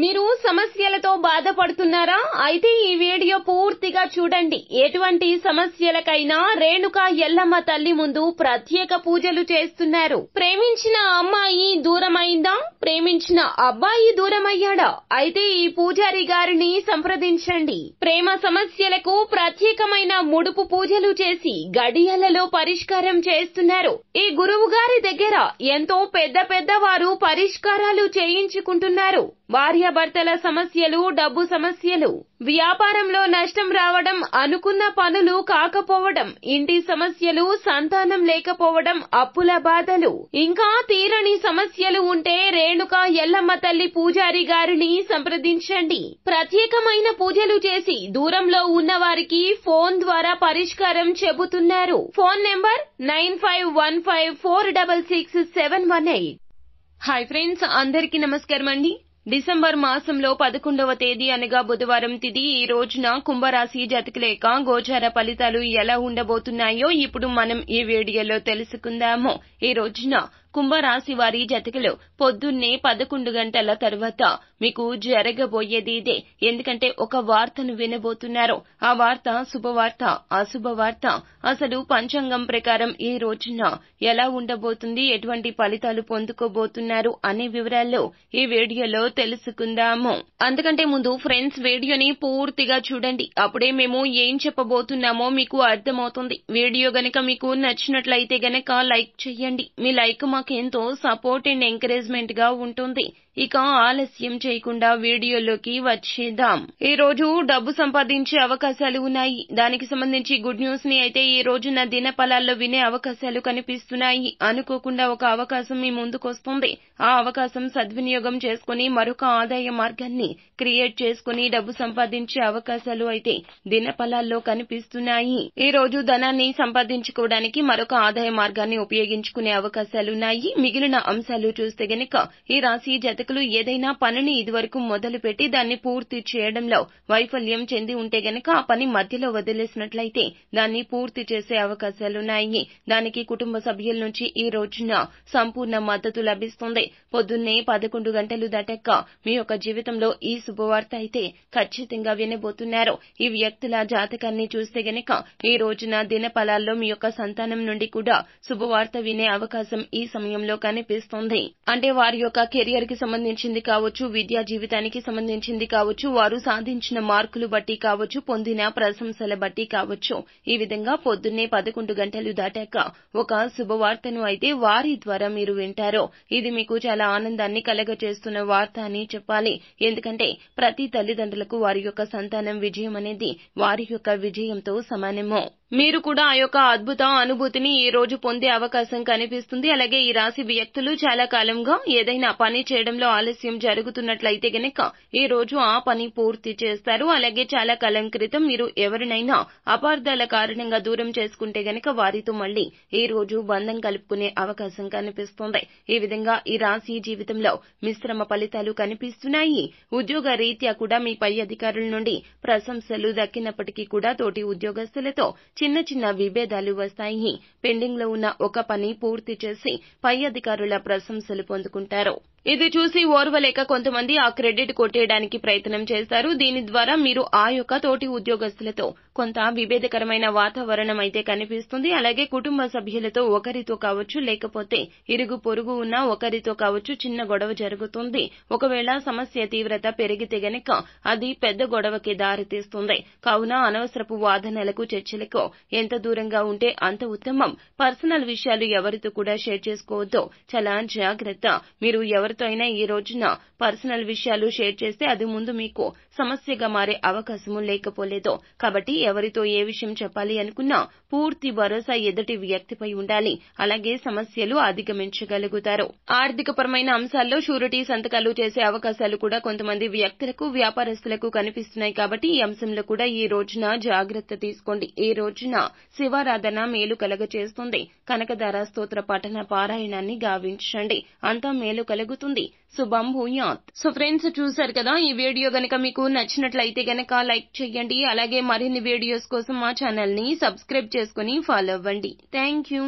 మీరు సమస్యలతో బాధపడుతున్నారా? అయితే ఈ వీడియో పూర్తిగా చూడండి. ఎటువంటి సమస్యలకైనా రేణుకా ఎల్లమ్మ తల్లి ముందు ప్రత్యేక పూజలు చేస్తున్నారు. ప్రేమించిన అమ్మాయి దూరమైందా? ప్రేమించిన అబ్బాయి దూరమయ్యాడా? అయితే ఈ పూజారి గారిని సంప్రదించండి. ప్రేమ సమస్యలకు ప్రత్యేకమైన ముడుపు పూజలు చేసి గడియలలో పరిష్కారం చేస్తున్నారు. ఈ గురువు గారి దగ్గర ఎంతో పెద్ద వారు పరిష్కారాలు చేయించుకుంటున్నారు. భార్యాభర్తల సమస్యలు, డబ్బు సమస్యలు, వ్యాపారంలో నష్టం రావడం, అనుకున్న పనులు కాకపోవడం, ఇంటి సమస్యలు, సంతానం లేకపోవడం, అప్పుల బాధలు, ఇంకా తీరని సమస్యలు ఉంటే రేణుకా ఎల్లమ్మ తల్లి పూజారి గారిని సంప్రదించండి. ప్రత్యేకమైన పూజలు చేసి దూరంలో ఉన్న వారికి ఫోన్ ద్వారా పరిష్కారం చెబుతున్నారు. Phone number 9515466718. హాయ్ ఫ్రెండ్స్, అందరికీ నమస్కారం అండి. డిసెంబర్ మాసంలో 11వ తేదీ అనగా బుధవారం తిథి. ఈ రోజున కుంభరాశి జాతకుల గోచార ఫలితాలు ఎలా ఉండబోతున్నాయో ఇప్పుడు మనం ఈ వీడియోలో తెలుసుకుందాము. ఈ రోజున కుంభరాశి వారి జాతకులు పొద్దున్నే 11 గంటల తర్వాత మీకు జరగబోయేది ఇదే. ఎందుకంటే ఒక వార్తను వినబోతున్నారు. ఆ వార్త శుభవార్త, అశుభవార్త, అసలు పంచాంగం ప్రకారం ఈ రోజున ఎలా ఉండబోతుంది, ఎటువంటి ఫలితాలు పొందుకోబోతున్నారు అనే వివరాలు ఈ వీడియోలో తెలుసుకుందాము. అందుకంటే ముందు ఫ్రెండ్స్, వీడియోని పూర్తిగా చూడండి. అప్పుడే మేము ఏం చెప్పబోతున్నామో మీకు అర్థమవుతుంది. వీడియో గనక మీకు నచ్చినట్లయితే గనక లైక్ చేయండి. మీ లైక్ మాకెంతో సపోర్ట్ అండ్ ఎంకరేజ్మెంట్ గా ఉంటుంది. ఇక ఆలస్యం చేయకుండా వీడియోలోకి వచ్చేద్దాం. ఈ రోజు డబ్బు సంపాదించే అవకాశాలు ఉన్నాయి. దానికి సంబంధించి గుడ్ న్యూస్ ని అయితే ఈ రోజున దినఫలాల్లో వినే అవకాశాలు కనిపిస్తున్నాయి. అనుకోకుండా ఒక అవకాశం మీ ముందుకొస్తుంది. ఆ అవకాశం సద్వినియోగం చేసుకుని మరొక ఆదాయ మార్గాన్ని క్రియేట్ చేసుకుని డబ్బు సంపాదించే అవకాశాలు అయితే దినఫలాల్లో కనిపిస్తున్నాయి. ఈ రోజు ధనాన్ని సంపాదించుకోవడానికి మరొక ఆదాయ మార్గాన్ని ఉపయోగించుకునే అవకాశాలున్నాయి. మిగిలిన అంశాలు చూస్తే గనక ఈ రాశి జాతకులు ఏదైనా పనిని ఇదివరకు మొదలుపెట్టి దాన్ని పూర్తి చేయడంలో వైఫల్యం చెంది ఉంటే గనక ఆ పని మధ్యలో వదిలేసినట్లయితే దాన్ని పూర్తి చేసే అవకాశాలున్నాయి. దానికి కుటుంబ సభ్యుల నుంచి ఈ రోజున సంపూర్ణ మద్దతు లభిస్తుంది. పొద్దున్నే 11 గంటలు దాటాక మీ యొక్క జీవితంలో ఈ శుభవార్త అయితే ఖచ్చితంగా వినబోతున్నారు. ఈ వ్యక్తుల జాతకాన్ని చూస్తే గనక ఈ రోజున దినఫలాల్లో మీ యొక్క సంతానం నుండి కూడా శుభవార్త వినే అవకాశం ఈ సమయంలో కనిపిస్తుంది. అంటే వారి యొక్క కెరియర్ కి సంబంధించింది కావచ్చు, విద్యా జీవితానికి సంబంధించింది కావచ్చు, వారు సాధించిన మార్కులు బట్టి కావచ్చు, పొందిన ప్రశంసల బట్టి కావచ్చు. ఈ విధంగా పొద్దున్నే 11 గంటలు దాటాక ఒక శుభవార్తను అయితే వారి ద్వారా మీరు వింటారు. ఇది మీకు చాలా ఆనందాన్ని కలగచేస్తున్న వార్త అని చెప్పాలి. ఎందుకంటే ప్రతి తల్లిదండ్రులకు వారి యొక్క సంతానం విజయం అనేది వారి యొక్క విజయంతో సమానము. మీరు కూడా ఆ యొక్క అద్భుత అనుభూతిని ఈ రోజు పొందే అవకాశం కనిపిస్తుంది. అలాగే ఈ రాశి వ్యక్తులు చాలా కాలంగా ఏదైనా పని చేయడంలో ఆలస్యం జరుగుతున్నట్లయితే గనక ఈ రోజు ఆ పని పూర్తి చేస్తారు. అలాగే చాలా కాలం క్రితం మీరు ఎవరినైనా అపార్థాల కారణంగా దూరం చేసుకుంటే గనక వారితో మళ్లీ ఈ రోజు బంధం కలుపుకునే అవకాశం కనిపిస్తుంది. ఈ విధంగా ఈ రాశి జీవితంలో మిశ్రమ ఫలితాలు కనిపిస్తున్నాయి. ఉద్యోగ రీత్యా కూడా మీ పై అధికారుల నుండి ప్రశంసలు దక్కినప్పటికీ కూడా తోటి ఉద్యోగస్తులతో చిన్న విభేదాలు వస్తాయి. పెండింగ్ లో ఉన్న ఒక పని పూర్తి చేసి పై అధికారుల ప్రశంసలు పొందుకుంటారు. ఇది చూసి ఓర్వలేక కొంతమంది ఆ క్రెడిట్ కొట్టేయడానికి ప్రయత్నం చేస్తారు. దీని ద్వారా మీరు ఆ యొక్క తోటి ఉద్యోగస్తులతో కొంత విభేదకరమైన వాతావరణం అయితే కనిపిస్తుంది. అలాగే కుటుంబ సభ్యులతో ఒకరితో కావచ్చు, లేకపోతే ఇరుగు పొరుగు ఉన్న ఒకరితో కావచ్చు చిన్న గొడవ జరుగుతుంది. ఒకవేళ సమస్య తీవ్రత పెరిగితే గనక అది పెద్ద గొడవకి దారితీస్తుంది. కావున అనవసరపు వాదనలకు, చర్చలకు ఎంత దూరంగా ఉంటే అంత ఉత్తమం. పర్సనల్ విషయాలు ఎవరితో కూడా షేర్ చేసుకోవద్దు. చాలా జాగ్రత్త. మీరు ఎవరితో అయినా ఈ రోజున పర్సనల్ విషయాలు షేర్ చేస్తే అది ముందు మీకు సమస్యగా మారే అవకాశము లేకపోలేదు. కాబట్టి ఎవరితో ఏ విషయం చెప్పాలి అనుకున్నా పూర్తి భరోసా ఎదుటి వ్యక్తిపై ఉండాలి. అలాగే సమస్యలు అధిగమించగలుగుతారు. ఆర్థికపరమైన అంశాల్లో షూరిటీ సంతకాలు చేసే అవకాశాలు కూడా కొంతమంది వ్యక్తులకు, వ్యాపారస్తులకు కనిపిస్తున్నాయి. కాబట్టి ఈ అంశంలో కూడా ఈ రోజున జాగ్రత్త తీసుకోండి. ఈ రోజున శివారాధన మేలు కలగచేస్తుంది. కనకదార స్తోత్ర పఠన పారాయణాన్ని గావించండి. అంతా మేలు కలుగుతుంది. శుభం భూయాత్. సో ఫ్రెండ్స్, చూశారు కదా, ఈ వీడియో గనక మీకు నచ్చినట్లయితే గనక లైక్ చేయండి. అలాగే మరిన్ని వీడియోస్ కోసం మా ఛానల్ ని సబ్స్క్రైబ్ చేసుకుని ఫాలో అవ్వండి. Thank you.